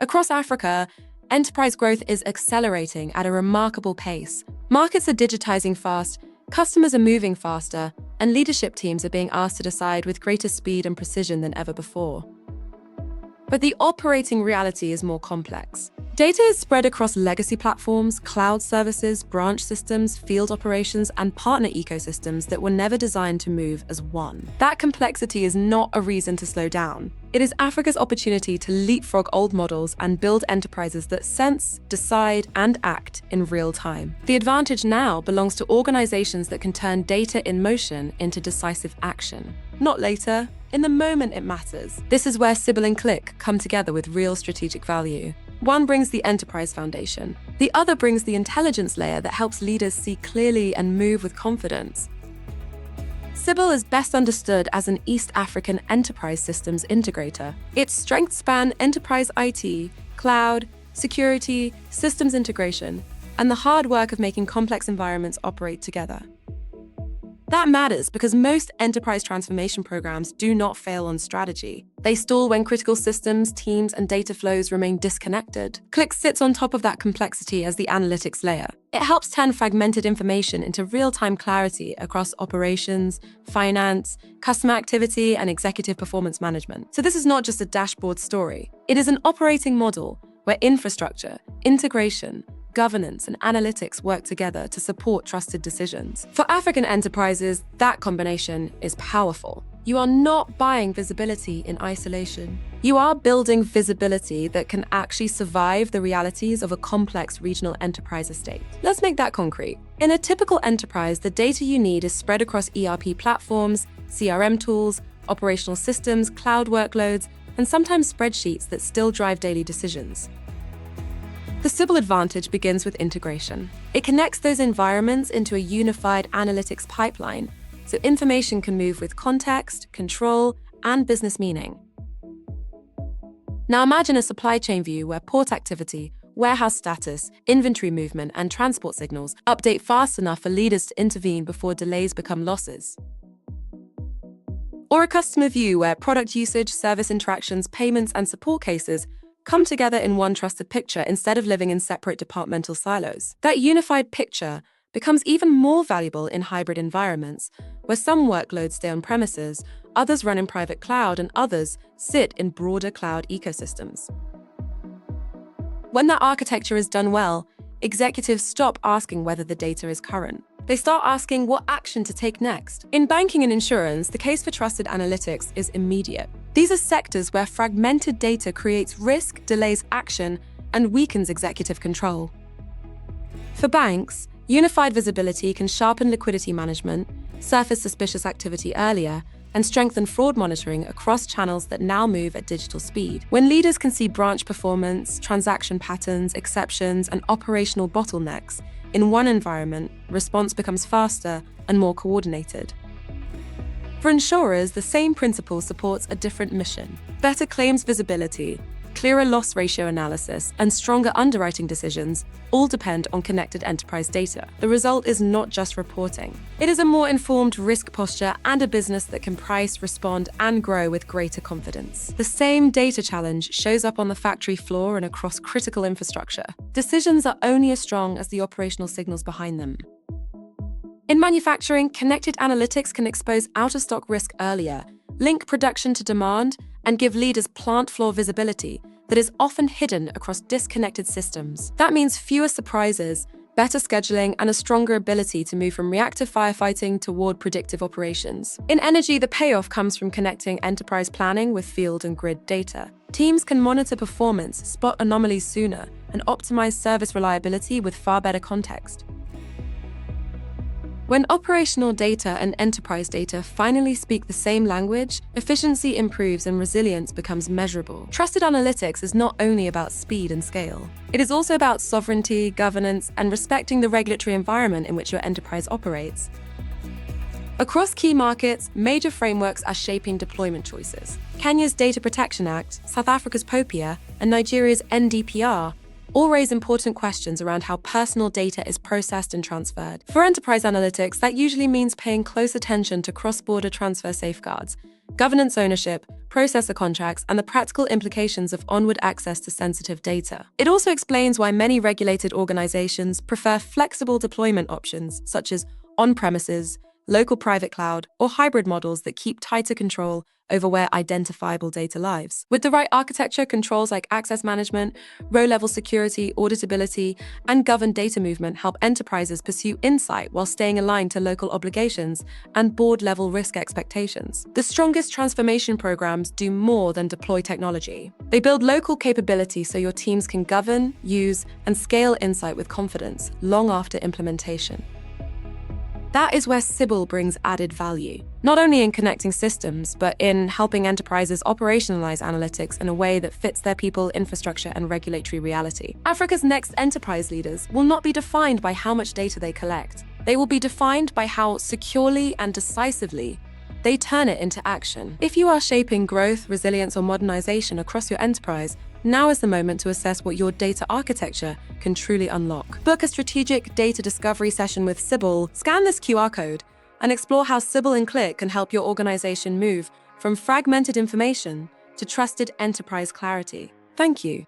Across Africa, enterprise growth is accelerating at a remarkable pace. Markets are digitizing fast, customers are moving faster, and leadership teams are being asked to decide with greater speed and precision than ever before. But the operating reality is more complex. Data is spread across legacy platforms, cloud services, branch systems, field operations, and partner ecosystems that were never designed to move as one. That complexity is not a reason to slow down. It is Africa's opportunity to leapfrog old models and build enterprises that sense, decide, and act in real time. The advantage now belongs to organizations that can turn data in motion into decisive action. Not later, in the moment it matters. This is where Qlik and Qlik come together with real strategic value. One brings the enterprise foundation. The other brings the intelligence layer that helps leaders see clearly and move with confidence. Qlik is best understood as an East African enterprise systems integrator. Its strengths span enterprise IT, cloud, security, systems integration, and the hard work of making complex environments operate together. That matters because most enterprise transformation programs do not fail on strategy. They stall when critical systems, teams, and data flows remain disconnected. Qlik sits on top of that complexity as the analytics layer. It helps turn fragmented information into real-time clarity across operations, finance, customer activity, and executive performance management. So this is not just a dashboard story. It is an operating model where infrastructure, integration, governance, and analytics work together to support trusted decisions. For African enterprises, that combination is powerful. You are not buying visibility in isolation. You are building visibility that can actually survive the realities of a complex regional enterprise estate. Let's make that concrete. In a typical enterprise, the data you need is spread across ERP platforms, CRM tools, operational systems, cloud workloads, and sometimes spreadsheets that still drive daily decisions. The Qlik advantage begins with integration. It connects those environments into a unified analytics pipeline, so information can move with context, control, and business meaning. Now imagine a supply chain view where port activity, warehouse status, inventory movement, and transport signals update fast enough for leaders to intervene before delays become losses. Or a customer view where product usage, service interactions, payments, and support cases come together in one trusted picture instead of living in separate departmental silos. That unified picture becomes even more valuable in hybrid environments, where some workloads stay on premises, others run in private cloud, and others sit in broader cloud ecosystems. When that architecture is done well, executives stop asking whether the data is current. They start asking what action to take next. In banking and insurance, the case for trusted analytics is immediate. These are sectors where fragmented data creates risk, delays action, and weakens executive control. For banks, unified visibility can sharpen liquidity management, surface suspicious activity earlier, and strengthen fraud monitoring across channels that now move at digital speed. When leaders can see branch performance, transaction patterns, exceptions, and operational bottlenecks in one environment, response becomes faster and more coordinated. For insurers, the same principle supports a different mission. Better claims visibility, clearer loss ratio analysis, and stronger underwriting decisions all depend on connected enterprise data. The result is not just reporting. It is a more informed risk posture and a business that can price, respond, and grow with greater confidence. The same data challenge shows up on the factory floor and across critical infrastructure. Decisions are only as strong as the operational signals behind them. In manufacturing, connected analytics can expose out-of-stock risk earlier, link production to demand, and give leaders plant floor visibility that is often hidden across disconnected systems. That means fewer surprises, better scheduling, and a stronger ability to move from reactive firefighting toward predictive operations. In energy, the payoff comes from connecting enterprise planning with field and grid data. Teams can monitor performance, spot anomalies sooner, and optimize service reliability with far better context. When operational data and enterprise data finally speak the same language, efficiency improves and resilience becomes measurable. Trusted analytics is not only about speed and scale. It is also about sovereignty, governance, and respecting the regulatory environment in which your enterprise operates. Across key markets, major frameworks are shaping deployment choices. Kenya's Data Protection Act, South Africa's POPIA, and Nigeria's NDPR all raise important questions around how personal data is processed and transferred. For enterprise analytics, that usually means paying close attention to cross-border transfer safeguards, governance ownership, processor contracts, and the practical implications of onward access to sensitive data. It also explains why many regulated organizations prefer flexible deployment options, such as on-premises, local private cloud, or hybrid models that keep tighter control over where identifiable data lives. With the right architecture, controls like access management, row-level security, auditability, and governed data movement help enterprises pursue insight while staying aligned to local obligations and board-level risk expectations. The strongest transformation programs do more than deploy technology. They build local capability so your teams can govern, use, and scale insight with confidence long after implementation. That is where Sybil brings added value, not only in connecting systems, but in helping enterprises operationalize analytics in a way that fits their people, infrastructure, and regulatory reality. Africa's next enterprise leaders will not be defined by how much data they collect. They will be defined by how securely and decisively they turn it into action. If you are shaping growth, resilience, or modernization across your enterprise, now is the moment to assess what your data architecture can truly unlock. Book a strategic data discovery session with Sybil, scan this QR code, and explore how Sybil and Qlik can help your organization move from fragmented information to trusted enterprise clarity. Thank you.